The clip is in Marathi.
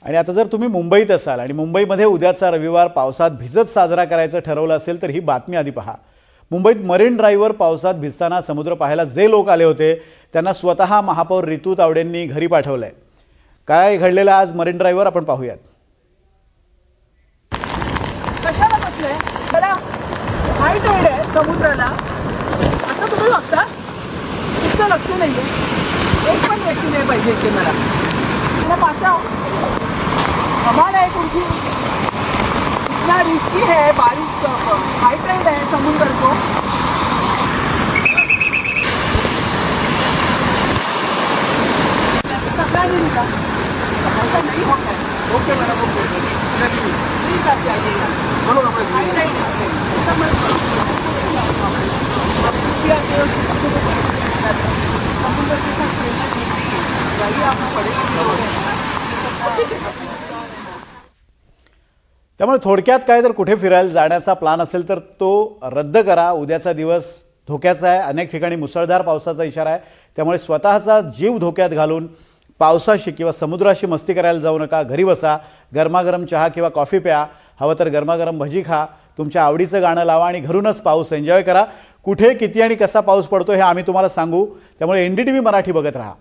आणि आता जर तुम्ही मुंबईत असाल आणि मुंबईमध्ये उद्याचा रविवार पावसात भिजत साजरा करायचं ठरवलं असेल तर ही बातमी आधी पहा। मुंबईत मरीन ड्राईव्हवर पावसात भिजताना समुद्र पाहायला जे लोक आले होते त्यांना स्वतः महापौर रितू तावडेंनी घरी पाठवलंय। काय घडलेलं आज मरीन ड्राईव्हवर आपण पाहूयात। कशाला बसले? मला हाय टाईड आहे समुद्राला, असं तुम्ही बघता? इतकं लक्ष नाहीये, एक पण व्यक्ती नाही पाहिजे की मला पाठवा। कमाल है तुमची, इतना रिस्की है, बारिश हाई टाइड है समुद्र को। नहीं का ऐसा नहीं होता है। ओके मैडम, ओके ठीक है, आइएगा। हाई टाइड है, ऐसा मत करो। समुद्र के साथ खेलना ठीक नहीं है, जाइए आपको पड़ेगा। त्यामुळे थोडक्यात काय, तर कुठे फिरायला जाण्याचा प्लॅन असेल तर तो रद्द करा। उद्याचा दिवस धोक्याचा आहे, अनेक ठिकाणी मुसळधार पावसाचा इशारा आहे। त्यामुळे स्वतःचा जीव धोक्यात घालून पावसाशी किंवा समुद्राशी मस्ती करायला जाऊ नका। घरी बसा, गरमागरम चहा किंवा कॉफी प्या, हवं तर गरमागरम भजी खा, तुमच्या आवडीचं गाणं लावा आणि घरूनच पाऊस एन्जॉय करा। कुठे किती आणि कसा पाऊस पडतो हे आम्ही तुम्हाला सांगू, त्यामुळे NDTV मराठी बघत राहा।